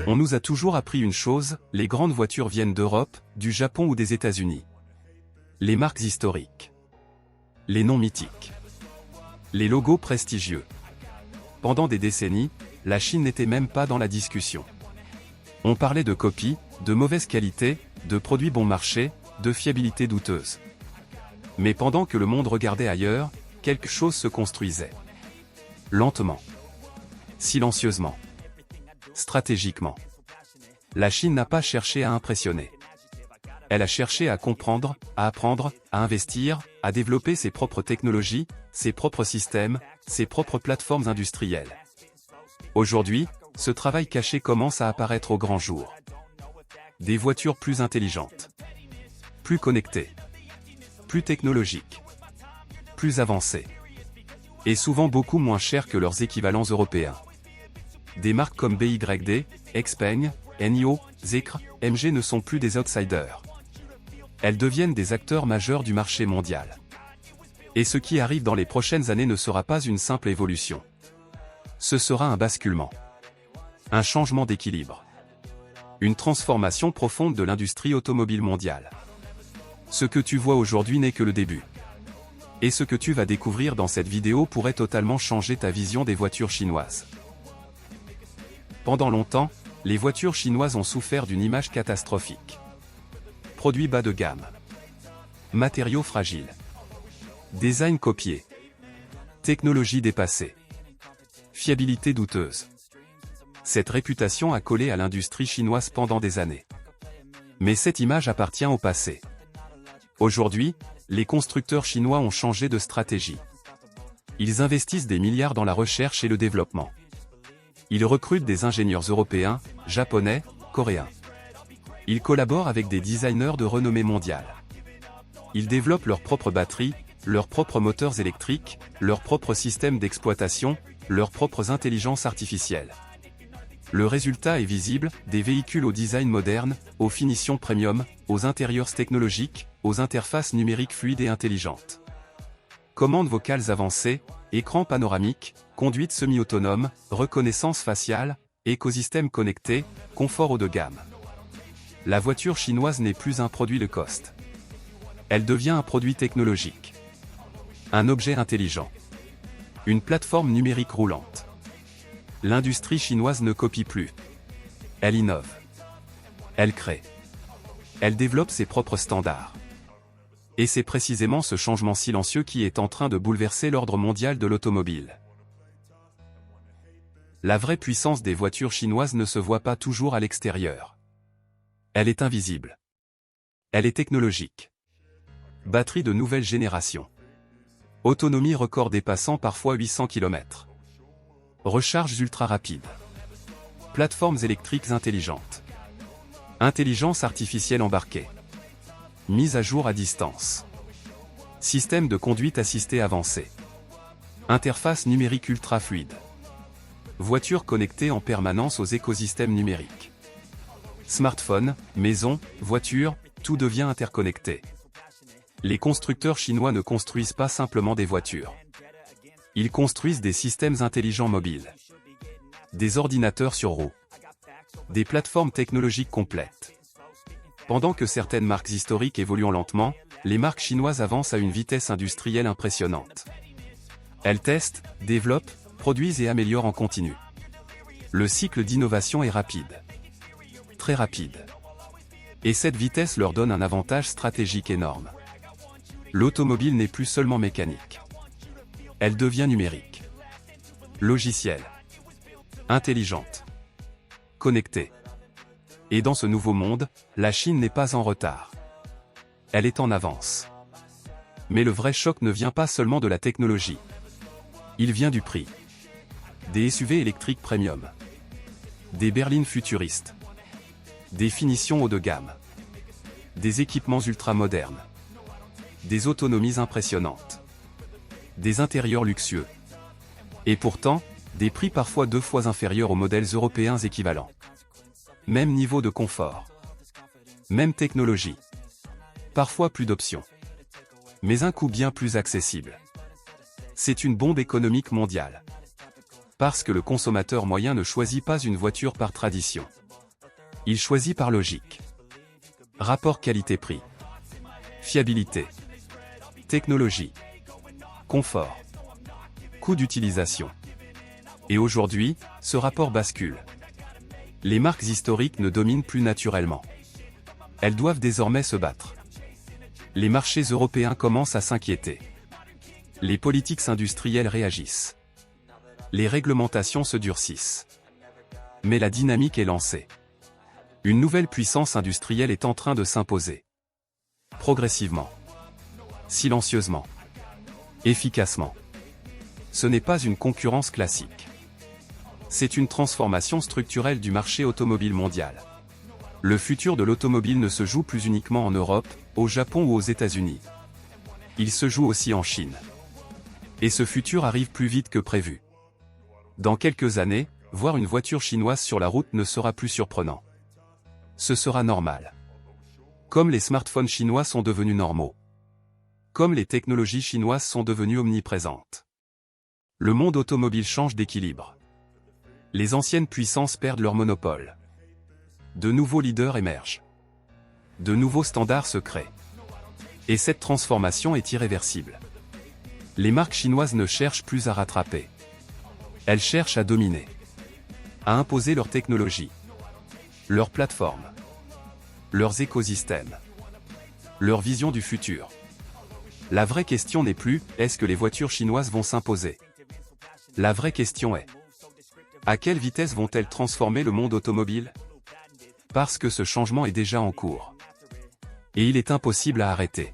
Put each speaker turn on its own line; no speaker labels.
On nous a toujours appris une chose, les grandes voitures viennent d'Europe, du Japon ou des États-Unis. Les marques historiques. Les noms mythiques. Les logos prestigieux. Pendant des décennies, la Chine n'était même pas dans la discussion. On parlait de copie, de mauvaise qualité, de produits bon marché, de fiabilité douteuse. Mais pendant que le monde regardait ailleurs, quelque chose se construisait. Lentement. Silencieusement. Stratégiquement. La Chine n'a pas cherché à impressionner. Elle a cherché à comprendre, à apprendre, à investir, à développer ses propres technologies, ses propres systèmes, ses propres plateformes industrielles. Aujourd'hui, ce travail caché commence à apparaître au grand jour. Des voitures plus intelligentes. Plus connectées. Plus technologiques. Plus avancées. Et souvent beaucoup moins chères que leurs équivalents européens. Des marques comme BYD, Xpeng, NIO, Zeekr, MG ne sont plus des outsiders. Elles deviennent des acteurs majeurs du marché mondial. Et ce qui arrive dans les prochaines années ne sera pas une simple évolution. Ce sera un basculement. Un changement d'équilibre. Une transformation profonde de l'industrie automobile mondiale. Ce que tu vois aujourd'hui n'est que le début. Et ce que tu vas découvrir dans cette vidéo pourrait totalement changer ta vision des voitures chinoises. Pendant longtemps, les voitures chinoises ont souffert d'une image catastrophique. Produits bas de gamme. Matériaux fragiles. Design copié. Technologie dépassée. Fiabilité douteuse. Cette réputation a collé à l'industrie chinoise pendant des années. Mais cette image appartient au passé. Aujourd'hui, les constructeurs chinois ont changé de stratégie. Ils investissent des milliards dans la recherche et le développement. Ils recrutent des ingénieurs européens, japonais, coréens. Ils collaborent avec des designers de renommée mondiale. Ils développent leurs propres batteries, leurs propres moteurs électriques, leurs propres systèmes d'exploitation, leurs propres intelligences artificielles. Le résultat est visible, des véhicules au design moderne, aux finitions premium, aux intérieurs technologiques, aux interfaces numériques fluides et intelligentes. Commandes vocales avancées, écran panoramique, conduite semi-autonome, reconnaissance faciale, écosystème connecté, confort haut de gamme. La voiture chinoise n'est plus un produit low cost. Elle devient un produit technologique. Un objet intelligent. Une plateforme numérique roulante. L'industrie chinoise ne copie plus. Elle innove. Elle crée. Elle développe ses propres standards. Et c'est précisément ce changement silencieux qui est en train de bouleverser l'ordre mondial de l'automobile. La vraie puissance des voitures chinoises ne se voit pas toujours à l'extérieur. Elle est invisible. Elle est technologique. Batterie de nouvelle génération. Autonomie record dépassant parfois 800 km. Recharges ultra rapides. Plateformes électriques intelligentes. Intelligence artificielle embarquée. Mise à jour à distance. Système de conduite assistée avancé. Interface numérique ultra fluide. Voiture connectée en permanence aux écosystèmes numériques. Smartphone, maison, voiture, tout devient interconnecté. Les constructeurs chinois ne construisent pas simplement des voitures. Ils construisent des systèmes intelligents mobiles. Des ordinateurs sur roues. Des plateformes technologiques complètes. Pendant que certaines marques historiques évoluent lentement, les marques chinoises avancent à une vitesse industrielle impressionnante. Elles testent, développent, produisent et améliorent en continu. Le cycle d'innovation est rapide. Très rapide. Et cette vitesse leur donne un avantage stratégique énorme. L'automobile n'est plus seulement mécanique. Elle devient numérique. Logicielle. Intelligente. Connectée. Et dans ce nouveau monde, la Chine n'est pas en retard. Elle est en avance. Mais le vrai choc ne vient pas seulement de la technologie. Il vient du prix. Des SUV électriques premium. Des berlines futuristes. Des finitions haut de gamme. Des équipements ultra modernes. Des autonomies impressionnantes. Des intérieurs luxueux. Et pourtant, des prix parfois 2 fois inférieurs aux modèles européens équivalents. Même niveau de confort. Même technologie. Parfois plus d'options. Mais un coût bien plus accessible. C'est une bombe économique mondiale. Parce que le consommateur moyen ne choisit pas une voiture par tradition. Il choisit par logique. Rapport qualité-prix. Fiabilité. Technologie. Confort. Coût d'utilisation. Et aujourd'hui, ce rapport bascule. Les marques historiques ne dominent plus naturellement. Elles doivent désormais se battre. Les marchés européens commencent à s'inquiéter. Les politiques industrielles réagissent. Les réglementations se durcissent. Mais la dynamique est lancée. Une nouvelle puissance industrielle est en train de s'imposer. Progressivement. Silencieusement. Efficacement. Ce n'est pas une concurrence classique. C'est une transformation structurelle du marché automobile mondial. Le futur de l'automobile ne se joue plus uniquement en Europe, au Japon ou aux États-Unis. Il se joue aussi en Chine. Et ce futur arrive plus vite que prévu. Dans quelques années, voir une voiture chinoise sur la route ne sera plus surprenant. Ce sera normal. Comme les smartphones chinois sont devenus normaux. Comme les technologies chinoises sont devenues omniprésentes. Le monde automobile change d'équilibre. Les anciennes puissances perdent leur monopole. De nouveaux leaders émergent. De nouveaux standards se créent. Et cette transformation est irréversible. Les marques chinoises ne cherchent plus à rattraper. Elles cherchent à dominer. À imposer leur technologie. Leurs plateformes. Leurs écosystèmes. Leur vision du futur. La vraie question n'est plus « est-ce que les voitures chinoises vont s'imposer ?» La vraie question est « à quelle vitesse vont-elles transformer le monde automobile ?» Parce que ce changement est déjà en cours. Et il est impossible à arrêter.